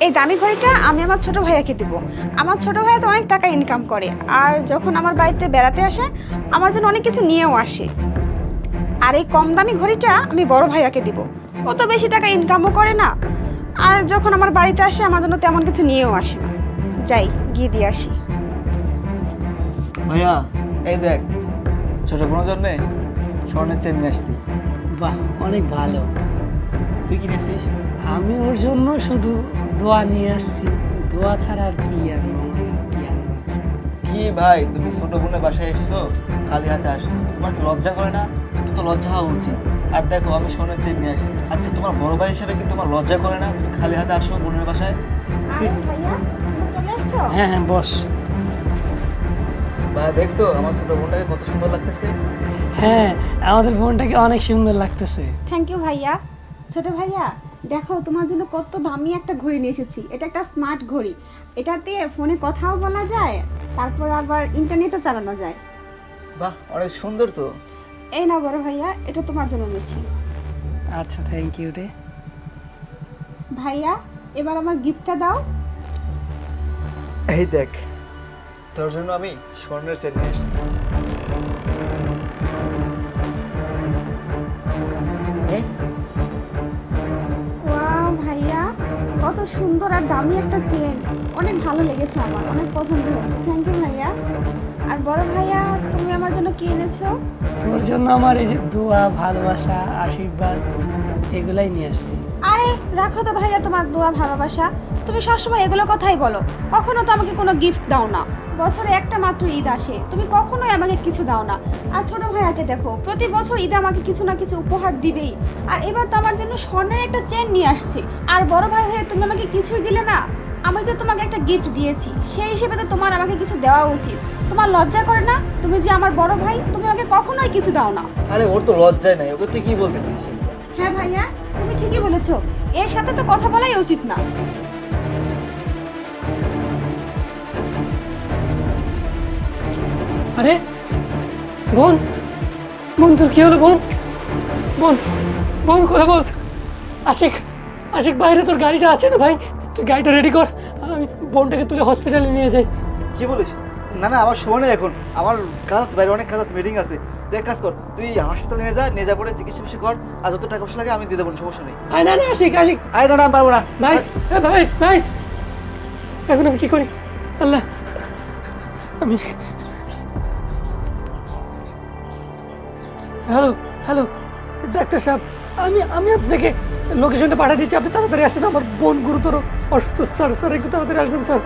এই দামি ঘড়িটা আমি আমার ছোট ভাইয়াকে দিব। আমার ছোট ভাইয়া তো অনেক টাকা ইনকাম করে, আর যখন আমার বাড়িতে বেড়াতে আসে আমার জন্য অনেক কিছু নিয়েও আসে। আর এই কম দামি ঘড়িটা আমি বড় ভাইয়াকে দিব। ও তো বেশি টাকা ইনকামও করে না, আর যখন আমার বাড়িতে আসে আমার জন্য তেমন কিছু নিয়েও আসে না। যাই গিয়ে দিয়ে আসি। ভাইয়া এই দেখ, ছোট বোনের জন্যে স্বর্ণের চেন নিয়ে আসছি। বাহ, অনেক ভালো। তুই কি নিয়েছিস? আমি ওর জন্য শুধু দোয়া নিয়ে আসছি। দোয়া ছাড়া আর কি আনবো? কি আনবো? কি ভাই, তুমি ছোট বোনের বাসায় এসছো, খালি হাতে আসছো, তোমার কি লজ্জা করে না? একটু তো লজ্জা হওয়া উচিত। আর দেখো আমি স্বর্ণের চেন নিয়ে আসছি। আচ্ছা তোমার বড় ভাই হিসেবে কি তোমার লজ্জা করে না? তুমি খালি হাতে আসো বোনের বাসায়। ভাইয়া তুমি চলে আসছো? হ্যাঁ হ্যাঁ, বস। ভাই দেখছো আমার ছোট বোনটাকে কত সুন্দর লাগতেছে? হ্যাঁ, আমাদের বোনটাকে অনেক সুন্দর লাগতেছে। থ্যাংক ইউ ভাইয়া। ছোট ভাইয়া দেখো, তোমার জন্য কত দামি একটা ঘড়ি নিয়ে এসেছি। এটা একটা স্মার্ট ঘড়ি। এটাতে ফোনে কথাও বলা যায়, তারপর আবার ইন্টারনেটও চালানো যায়। বাহ, অনেক সুন্দর তো। এই না বড় ভাইয়া, এটা তোমার জন্য নিয়েছি। আচ্ছা, থ্যাংক ইউ রে। ভাইয়া এবার আমার গিফটটা দাও। এই দেখ, তোর জন্য আমি স্বর্ণের চেন নিয়ে এসেছি। ওয়াও ভাইয়া, কত সুন্দর আর দামি একটা চেন। অনেক ভালো লেগেছে, আমার অনেক পছন্দ হয়েছে। থ্যাংক ইউ ভাইয়া। আর বড় ভাইয়া তুমি আমার জন্য কি এনেছো? তোর জন্য আমার এই যে দোয়া, ভালোবাসা, আশীর্বাদ এগুলাই নিয়ে আসছি। আরে রাখো তো ভাইয়া তোমার দোয়া ভালোবাসা। তুমি সবসময় এগুলো কথাই বলো, কখনো তো আমাকে কোনো গিফট দাও না। বছরে একটা মাত্র ঈদ আসে, তুমি কখনোই আমাকে কিছু দাও না। আর ছোট ভাইয়াকে দেখো, প্রতি বছর ঈদে আমাকে কিছু না কিছু উপহার দিবেই। আর এবার তো আমার জন্য স্বর্ণের একটা চেন নিয়ে আসছে। আর বড় ভাই হয়ে তুমি আমাকে কিছুই দিলে না। আমি তো তোমাকে একটা গিফট দিয়েছি, সেই হিসেবে তো তোমার আমাকে কিছু দেওয়া উচিত। তোমার লজ্জা করে না? তুমি যে আমার বড় ভাই, তুমি আমাকে কখনোই কিছু দাও না। আরে ওর তো লজ্জাই নাই, ওকে তুই কি বলতেছিস? হ্যাঁ ভাইয়া, তুমি ঠিকই বলেছো। এর সাথে তো কথা বলাই উচিত না। আরে বোন, বোন তোর কি হলো? বোন বোন বোন কথা বল। আশিক, আশিক বাইরে তোর গাড়িটা আছে না ভাই? তুই গাড়িটা রেডি কর, আমি বোনটাকে তুলে হসপিটালে নিয়ে যাই। কি বলিস? না না, আমার সময় নেই এখন, আমার কাজ আছে, বাইরে অনেক কাজ আছে, মিটিং আছে। তুই এক কাজ কর, তুই হাসপাতালে নিয়ে যা পরে চিকিৎসা ফিসা কর, আর যত টাকা পয়সা লাগে আমি দিয়ে দেবো, সমস্যা নেই। আয় না না, আশিক আশিক। আরে না না, আমি পারবো না ভাই ভাই ভাই, এখন আমি কি করি? আল্লাহ, আমি হ্যালো হ্যালো ডাক্তার সাহেব, আমি আপনাকে লোকেশনটা পাঠিয়ে দিচ্ছি, আপনি তাড়াতাড়ি আসেন। আমার বোন গুরুতর অসুস্থ স্যার। স্যার একটু তাড়াতাড়ি আসবেন স্যার।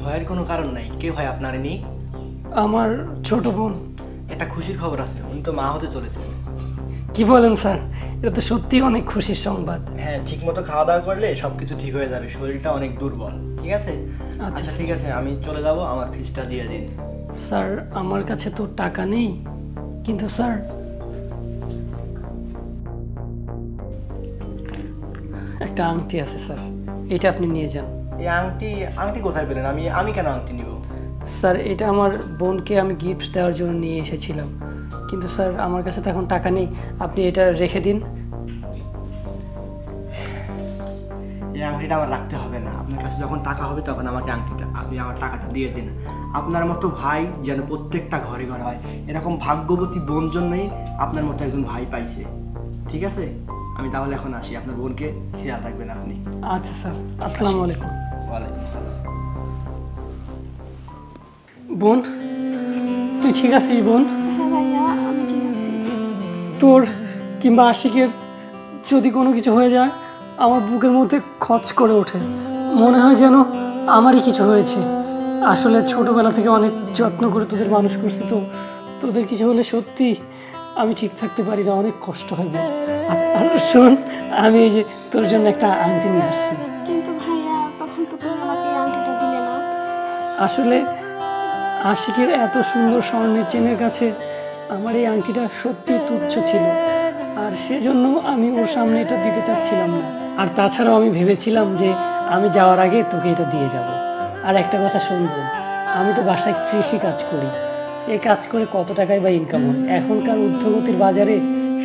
ভয়ের কোনো কারণ নাই। কে হয় আপনার ইনি? আমার ছোট বোন। একটা খুশির খবর আছে, উনি তো মা হতে চলেছে। কি বলেন স্যার? এটা তো সত্যি অনেক খুশির সংবাদ। হ্যাঁ, ঠিক মতো খাওয়া দাওয়া করলে সবকিছু ঠিক হয়ে যাবে। শরীরটা অনেক দুর্বল, ঠিক আছে? আচ্ছা ঠিক আছে, আমি চলে যাব, আমার ফিসটা দিয়ে দিন। স্যার আমার কাছে তো টাকা নেই, কিন্তু স্যার একটা আংটি আছে স্যার, এটা আপনি নিয়ে যান। এই আংটি? আংটি কোথায় পেলেন? আমি কেন আংটি নিব? স্যার এটা আমার বোনকে আমি গিফট দেওয়ার জন্য নিয়ে এসেছিলাম, কিন্তু স্যার আমার কাছে তো এখন টাকা নেই, আপনি এটা রেখে দিন। এই আংটিটা আমার রাখতে হবে না। আপনার কাছে যখন টাকা হবে তখন আমাকে আপনি আমার টাকাটা দিয়ে দিন। আপনার মতো ভাই যেন প্রত্যেকটা ঘরে ঘরে হয়। এরকম ভাগ্যবতী বোন জন্যই আপনার মতো একজন ভাই পাইছে, ঠিক আছে? আমি তাহলে এখন আসি, আপনার বোনকে খেয়াল রাখবেন আপনি। আচ্ছা স্যার, আসসালামু আলাইকুম। ওয়ালাইকুম সালাম। বোন, তুই ঠিক আছিস বোন? হ্যাঁ ভাইয়া, আমি ঠিক আছি। তোর কিংবা আশিকের যদি কোনো কিছু হয়ে যায়, আমার বুকের মধ্যে খচ করে ওঠে, মনে হয় যেন আমারই কিছু হয়েছে। আসলে ছোটবেলা থেকে অনেক যত্ন করে তোদের মানুষ করছি, তো তোদের কিছু হলে সত্যি আমি ঠিক থাকতে পারি না, অনেক কষ্ট হয় বোন। আর শোন, আমি এই যে তোর জন্য একটা আংটি নিয়ে আসছি। কিন্তু ভাইয়া, তখন তো তুমি আমাকে এই আংটিটা দিলে না। আসলে আশিকের এত সুন্দর স্বর্ণের চেনের কাছে আমার এই আংটিটা সত্যি তুচ্ছ ছিল, আর সেজন্য আমি ওর সামনে এটা দিতে চাচ্ছিলাম না। আর তাছাড়াও আমি ভেবেছিলাম যে আমি যাওয়ার আগে তোকে এটা দিয়ে যাব। আর একটা কথা শুনবো, আমি তো বাসায় কৃষি কাজ করি, সেই কাজ করে কত টাকাই বা ইনকাম হয়। এখনকার ঊর্ধ্বগতির বাজারে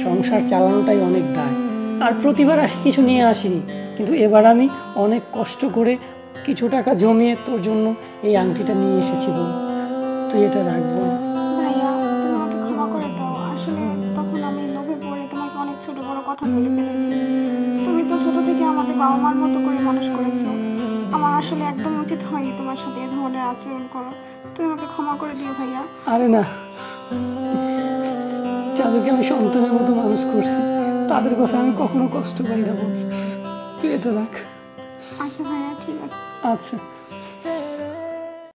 সংসার চালানোটাই অনেক দায়। আর প্রতিবার আসি কিছু নিয়ে আসিনি, কিন্তু এবার আমি অনেক কষ্ট করে কিছু টাকা জমিয়ে তোর জন্য এই আংটিটা নিয়ে এসেছি বোন, তুই এটা রাখবো। ভাইয়া তুমি আমাকে ক্ষমা করে দাও, আসলে তখন আমি লোভে পড়ে তোমাকে অনেক ছোট বড় কথা বলে ফেলেছি। তুমি তো ছোট থেকে আমাদের বাবা মার মতো করে মানুষ করেছো, আমার আসলে একদম উচিত হয়নি তোমার সাথে এ ধরনের আচরণ করো। তুমি আমাকে ক্ষমা করে দিও ভাইয়া। আরে না, যাদেরকে আমি সন্তানের মতো মানুষ করছি তাদের কথা আমি কখনো কষ্ট পাই না বোন, তুই এটা রাখ। আচ্ছা ভাইয়া, ঠিক আছে। আচ্ছা।